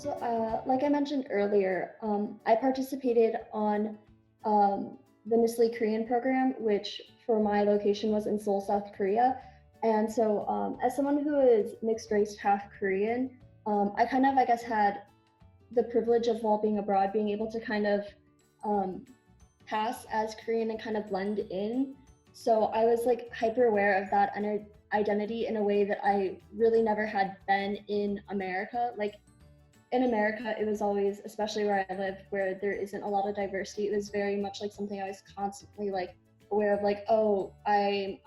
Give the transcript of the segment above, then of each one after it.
So, like I mentioned earlier, I participated on the NSLI Korean program, which for my location was in Seoul, South Korea. And so, as someone who is mixed race, half Korean, I kind of, I guess, had the privilege of, while being abroad, being able to kind of um, pass as Korean and kind of blend in. So I was like hyper aware of that identity in a way that I really never had been in America. Like in America, it was always, especially where I live, where there isn't a lot of diversity, it was very much like something I was constantly like aware of, like, oh, I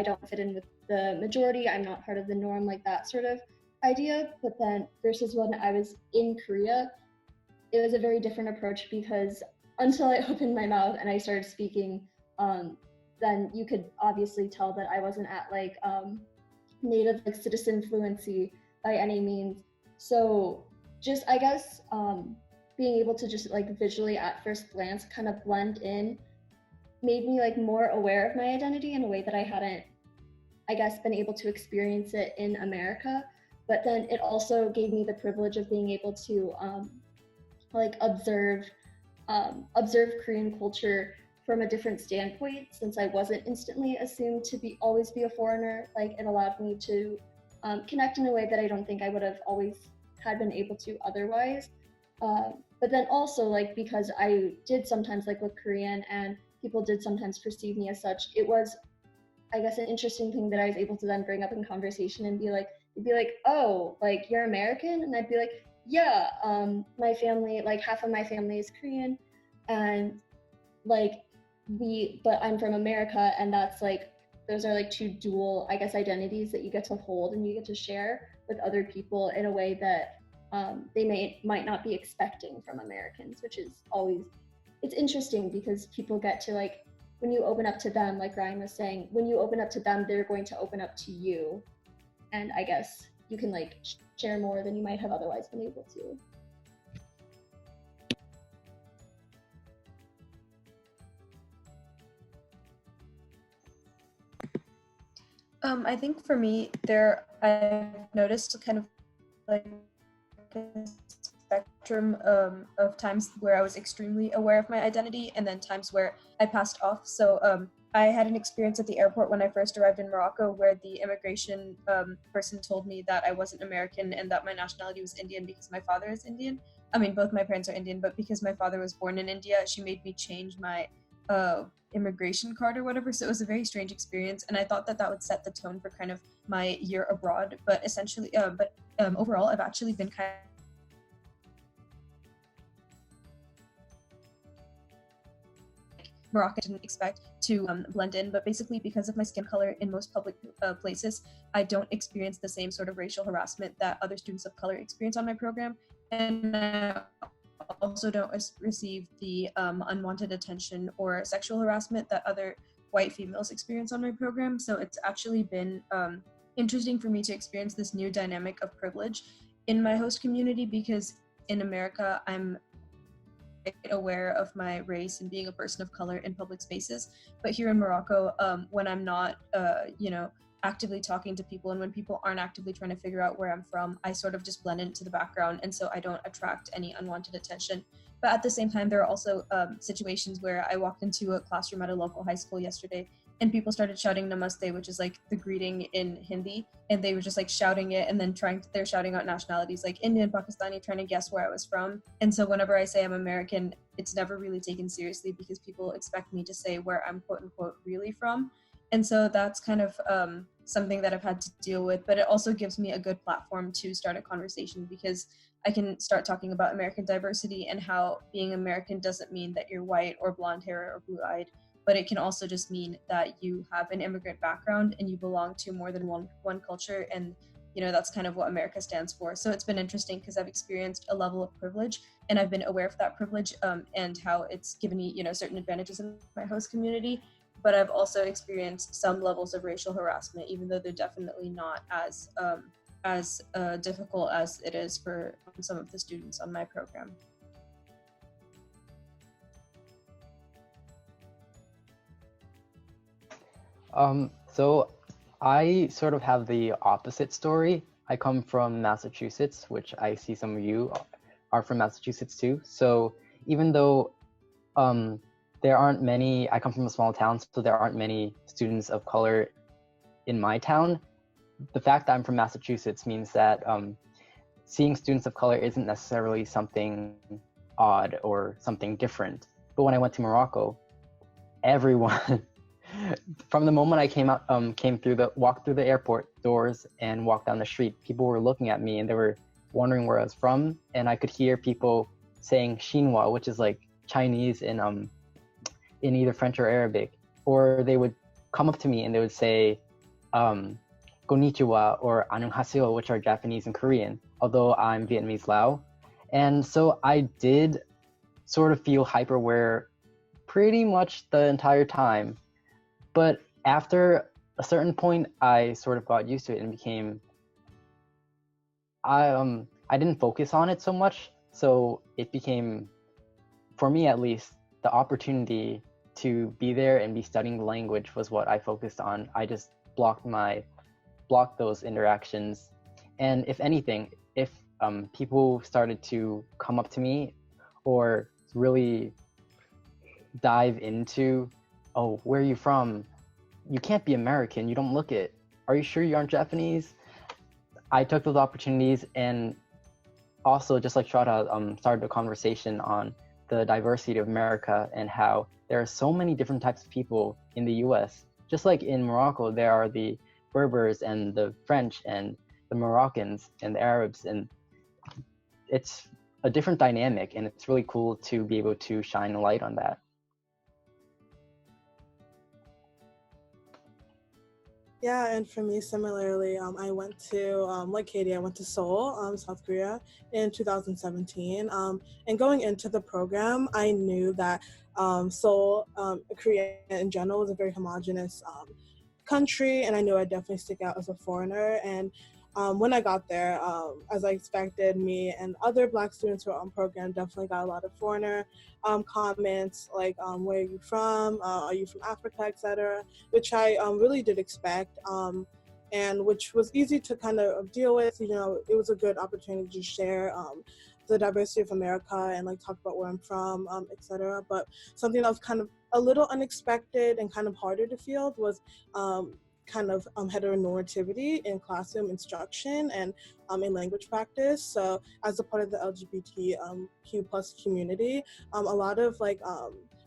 don't fit in with the majority, I'm not part of the norm, like that sort of idea. But then versus when I was in Korea, it was a very different approach, because until I opened my mouth and I started speaking, then you could obviously tell that I wasn't at like native like citizen fluency by any means. So just, I guess, being able to just like visually at first glance kind of blend in made me like more aware of my identity in a way that I hadn't, I guess, been able to experience it in America. But then it also gave me the privilege of being able to like observe Korean culture from a different standpoint, since I wasn't instantly assumed to be always be a foreigner. Like it allowed me to connect in a way that I don't think I would have always had been able to otherwise. But then also, like, because I did sometimes like look Korean and people did sometimes perceive me as such, it was, I guess, an interesting thing that I was able to then bring up in conversation and be like, oh, like you're American? And I'd be like, yeah, my family, like half of my family is Korean, and like but I'm from America, and that's like, those are like two dual, I guess, identities that you get to hold and you get to share with other people in a way that they might not be expecting from Americans, which is always, it's interesting because people get to like, when you open up to them, like Ryan was saying, when you open up to them, they're going to open up to you. And I guess you can like share more than you might have otherwise been able to. I think for me, I've noticed kind of like a spectrum of times where I was extremely aware of my identity, and then times where I passed off. So I had an experience at the airport when I first arrived in Morocco where the immigration person told me that I wasn't American and that my nationality was Indian because my father is Indian. I mean, both my parents are Indian, but because my father was born in India, she made me change my immigration card or whatever. So it was a very strange experience, and I thought that would set the tone for kind of my year abroad. But essentially, overall, I've actually been kind of Morocco didn't expect to blend in, but basically because of my skin color in most public places, I don't experience the same sort of racial harassment that other students of color experience on my program, and I also don't receive the unwanted attention or sexual harassment that other white females experience on my program. So it's actually been interesting for me to experience this new dynamic of privilege in my host community, because in America, I'm aware of my race and being a person of color in public spaces. But here in Morocco, when I'm not, actively talking to people, and when people aren't actively trying to figure out where I'm from, I sort of just blend into the background, and so I don't attract any unwanted attention. But at the same time, there are also situations where I walked into a classroom at a local high school yesterday, and people started shouting namaste, which is like the greeting in Hindi, and they were just like shouting it, and then they're shouting out nationalities like Indian, Pakistani, trying to guess where I was from. And so whenever I say I'm American, it's never really taken seriously because people expect me to say where I'm quote unquote really from. And so that's kind of something that I've had to deal with, but it also gives me a good platform to start a conversation, because I can start talking about American diversity and how being American doesn't mean that you're white or blonde hair or blue-eyed, but it can also just mean that you have an immigrant background and you belong to more than one culture, and that's kind of what America stands for. So it's been interesting because I've experienced a level of privilege, and I've been aware of that privilege and how it's given me certain advantages in my host community. But I've also experienced some levels of racial harassment, even though they're definitely not as difficult as it is for some of the students on my program. So I sort of have the opposite story. I come from Massachusetts, which I see some of you are from Massachusetts too. So even though there aren't many, I come from a small town, so there aren't many students of color in my town. The fact that I'm from Massachusetts means that seeing students of color isn't necessarily something odd or something different. But when I went to Morocco, everyone, from the moment I walked through the airport doors and walked down the street, people were looking at me and they were wondering where I was from. And I could hear people saying Xinhua, which is like Chinese in either French or Arabic. Or they would come up to me and they would say, Konnichiwa or Annyeonghaseyo, which are Japanese and Korean, although I'm Vietnamese Lao. And so I did sort of feel hyperware pretty much the entire time. But after a certain point, I sort of got used to it and became, I didn't focus on it so much. So it became, for me at least, the opportunity to be there and be studying the language was what I focused on. I just blocked those interactions. And if anything, if people started to come up to me or really dive into, oh, where are you from? You can't be American, you don't look it. Are you sure you aren't Japanese? I took those opportunities and also, just like Shraddha, started a conversation on the diversity of America and how there are so many different types of people in the US. Just like in Morocco, there are the Berbers and the French and the Moroccans and the Arabs, and it's a different dynamic, and it's really cool to be able to shine a light on that. Yeah, and for me, similarly, I went to, like Katie, I went to Seoul, South Korea in 2017. And going into the program, I knew that Seoul, Korea in general, was a very homogenous country, and I knew I'd definitely stick out as a foreigner. And when I got there, as I expected, me and other Black students who were on program definitely got a lot of foreigner comments like, where are you from? Are you from Africa, etc., which I really did expect, and which was easy to kind of deal with. You know, it was a good opportunity to share the diversity of America and like talk about where I'm from, etc. But something that was kind of a little unexpected and kind of harder to field was kind of heteronormativity in classroom instruction and in language practice. So as a part of the LGBTQ plus community, a lot of like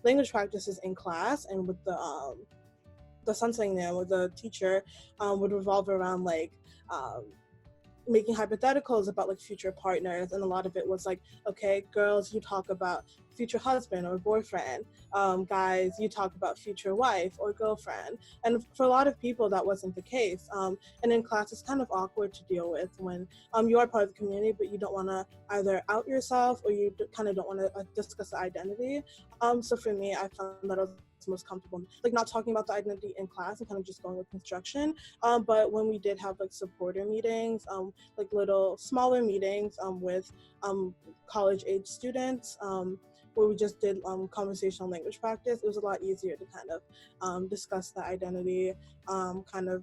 language practices in class and with the something there with the teacher would revolve around like making hypotheticals about like future partners, and a lot of it was like, okay, girls, you talk about future husband or boyfriend, guys, you talk about future wife or girlfriend. And for a lot of people that wasn't the case, and in class it's kind of awkward to deal with when you are part of the community but you don't want to either out yourself or you kind of don't want to discuss the identity. So for me, I found that I was most comfortable like not talking about the identity in class and kind of just going with construction, but when we did have like supporter meetings, like little smaller meetings with college age students, where we just did conversational language practice, it was a lot easier to kind of discuss the identity, kind of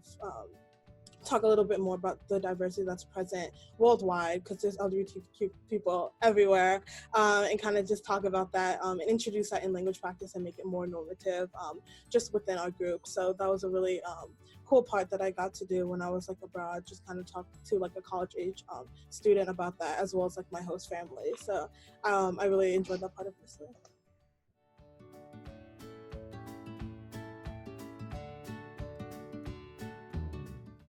talk a little bit more about the diversity that's present worldwide, because there's LGBTQ people everywhere, and kind of just talk about that and introduce that in language practice and make it more normative just within our group. So that was a really cool part that I got to do when I was like abroad, just kind of talk to like a college age student about that, as well as like my host family. So I really enjoyed that part of this.